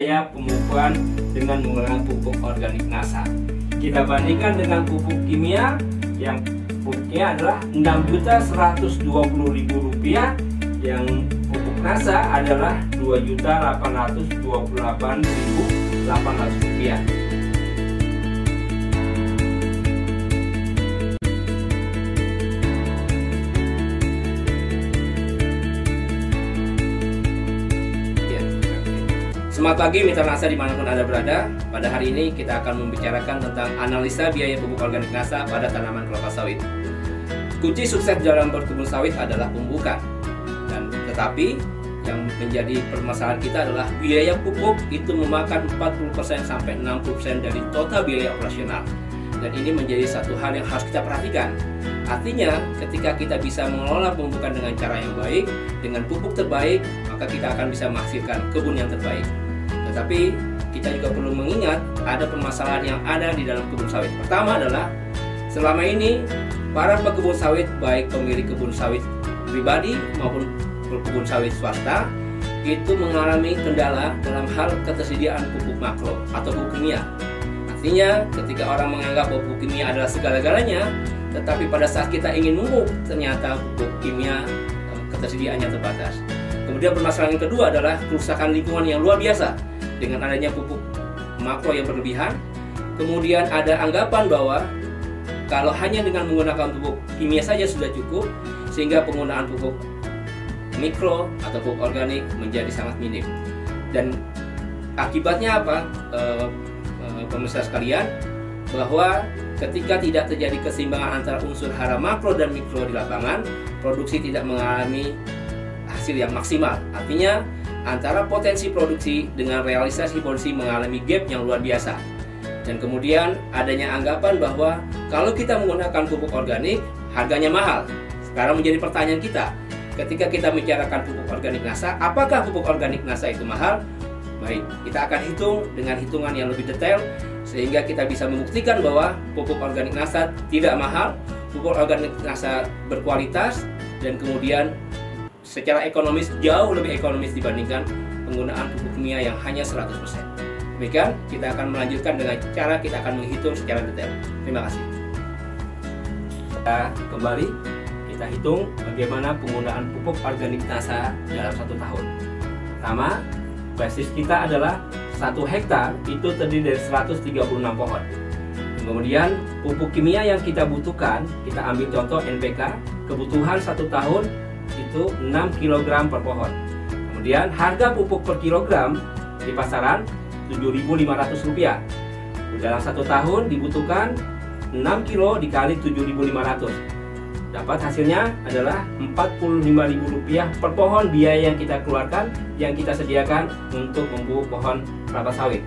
biaya pemupukan dengan menggunakan pupuk organik NASA. Kita bandingkan dengan pupuk kimia yang pupuknya adalah Rp6.120.000, yang pupuk NASA adalah Rp2.828.800. Selamat pagi mitra NASA dimanapun Anda berada. Pada hari ini kita akan membicarakan tentang analisa biaya pupuk organik NASA pada tanaman kelapa sawit. Kunci sukses dalam berkebun sawit adalah pemupukan. Tetapi yang menjadi permasalahan kita adalah biaya pupuk itu memakan 40% sampai 60% dari total biaya operasional. Dan ini menjadi satu hal yang harus kita perhatikan. Artinya, ketika kita bisa mengelola pemupukan dengan cara yang baik, dengan pupuk terbaik, maka kita akan bisa menghasilkan kebun yang terbaik. Tetapi kita juga perlu mengingat ada permasalahan yang ada di dalam kebun sawit. Pertama adalah selama ini para pekebun sawit, baik pemilik kebun sawit pribadi maupun kebun sawit swasta, itu mengalami kendala dalam hal ketersediaan pupuk makro atau pupuk kimia. Artinya ketika orang menganggap pupuk kimia adalah segala-galanya, tetapi pada saat kita ingin memupuk ternyata pupuk kimia ketersediaannya terbatas. Kemudian permasalahan yang kedua adalah kerusakan lingkungan yang luar biasa dengan adanya pupuk makro yang berlebihan. Kemudian ada anggapan bahwa kalau hanya dengan menggunakan pupuk kimia saja sudah cukup, sehingga penggunaan pupuk mikro atau pupuk organik menjadi sangat minim. Dan akibatnya apa, pemirsa sekalian? Bahwa ketika tidak terjadi keseimbangan antara unsur hara makro dan mikro di lapangan, produksi tidak mengalami hasil yang maksimal. Artinya antara potensi produksi dengan realisasi produksi mengalami gap yang luar biasa. Dan kemudian adanya anggapan bahwa kalau kita menggunakan pupuk organik harganya mahal. Sekarang menjadi pertanyaan kita, ketika kita membicarakan pupuk organik NASA, apakah pupuk organik NASA itu mahal? Baik, kita akan hitung dengan hitungan yang lebih detail sehingga kita bisa membuktikan bahwa pupuk organik NASA tidak mahal, pupuk organik NASA berkualitas, dan kemudian secara ekonomis jauh lebih ekonomis dibandingkan penggunaan pupuk kimia yang hanya 100%. Demikian, kita akan melanjutkan dengan cara kita akan menghitung secara detail. Terima kasih. Kita kembali, kita hitung bagaimana penggunaan pupuk organik NASA dalam 1 tahun. Pertama, basis kita adalah 1 hektar itu terdiri dari 136 pohon. Kemudian pupuk kimia yang kita butuhkan, kita ambil contoh NPK, kebutuhan 1 tahun itu 6 kg per pohon. Kemudian harga pupuk per kilogram di pasaran Rp7.500. Dalam 1 tahun dibutuhkan 6 kilo dikali 7.500. Dapat hasilnya adalah Rp45.000 per pohon biaya yang kita keluarkan, yang kita sediakan untuk memupuk pohon kelapa sawit.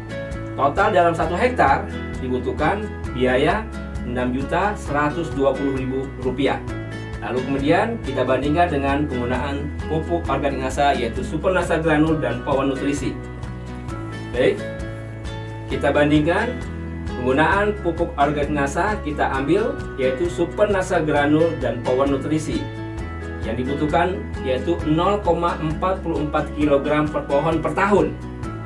Total dalam 1 hektar dibutuhkan biaya Rp6.120.000. Lalu kemudian kita bandingkan dengan penggunaan pupuk organik NASA yaitu Super NASA Granul dan Power Nutrisi. Baik, kita bandingkan penggunaan pupuk organik NASA kita ambil yaitu Super NASA Granul dan Power Nutrisi. Yang dibutuhkan yaitu 0,44 kg per pohon per tahun.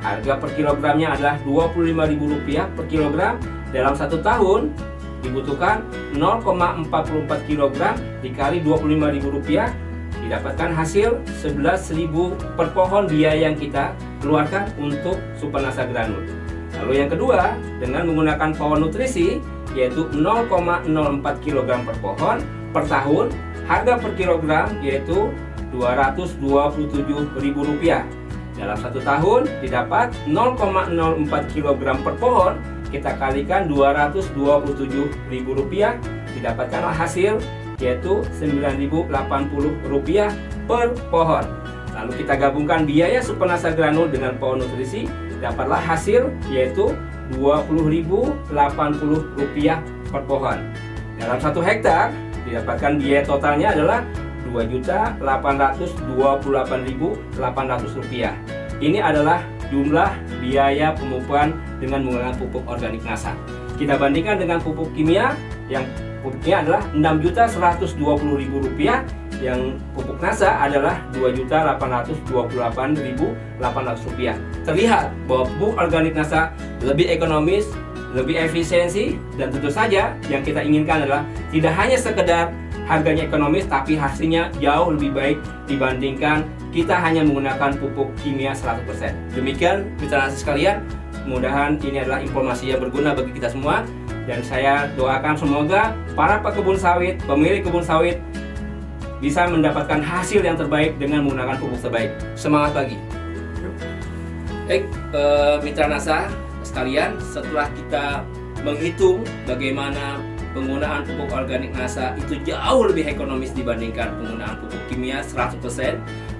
Harga per kilogramnya adalah Rp25.000 per kilogram. Dalam 1 tahun dibutuhkan 0,44 kg dikali Rp25.000, didapatkan hasil 11.000 per pohon biaya yang kita keluarkan untuk Super NASA Granul. Lalu yang kedua, dengan menggunakan Power Nutrisi yaitu 0,04 kg per pohon per tahun, harga per kilogram yaitu Rp227.000. Dalam 1 tahun didapat 0,04 kg per pohon, kita kalikan Rp227.000, didapatkanlah hasil yaitu Rp9.080 per pohon. Lalu kita gabungkan biaya Super NASA Granul dengan Power Nutrisi, dapatlah hasil yaitu Rp20.080 per pohon. Dalam 1 hektar didapatkan biaya totalnya adalah Rp2.828.800. Ini adalah jumlah biaya pemupukan dengan menggunakan pupuk organik NASA. Kita bandingkan dengan pupuk kimia yang pupuknya adalah Rp6.120.000, yang pupuk NASA adalah Rp2.828.800. Terlihat bahwa pupuk organik NASA lebih ekonomis, lebih efisiensi, dan tentu saja yang kita inginkan adalah tidak hanya sekedar harganya ekonomis, tapi hasilnya jauh lebih baik dibandingkan kita hanya menggunakan pupuk kimia 100%. Demikian mitra NASA sekalian, mudah-mudahan ini adalah informasi yang berguna bagi kita semua, dan saya doakan semoga para pekebun sawit, pemilik kebun sawit bisa mendapatkan hasil yang terbaik dengan menggunakan pupuk terbaik. Semangat pagi. Baik, mitra NASA sekalian, setelah kita menghitung bagaimana penggunaan pupuk organik NASA itu jauh lebih ekonomis dibandingkan penggunaan pupuk kimia 100%,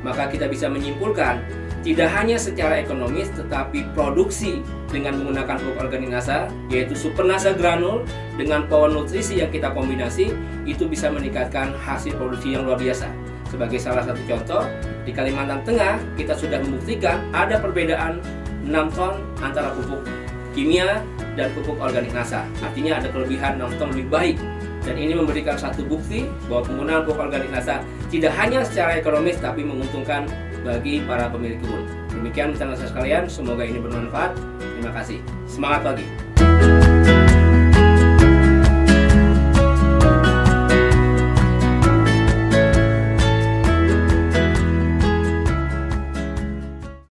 maka kita bisa menyimpulkan tidak hanya secara ekonomis, tetapi produksi dengan menggunakan pupuk organik NASA, yaitu Super NASA Granul dengan power nutrisi yang kita kombinasi, itu bisa meningkatkan hasil produksi yang luar biasa. Sebagai salah satu contoh, di Kalimantan Tengah kita sudah membuktikan ada perbedaan 6 ton antara pupuk kimia dan pupuk organik NASA. Artinya ada kelebihan 6 ton lebih baik. Dan ini memberikan satu bukti bahwa penggunaan pupuk organik NASA tidak hanya secara ekonomis, tapi menguntungkan bagi para pemilik kebun. Demikian mitra NASA sekalian, semoga ini bermanfaat. Terima kasih. Semangat pagi.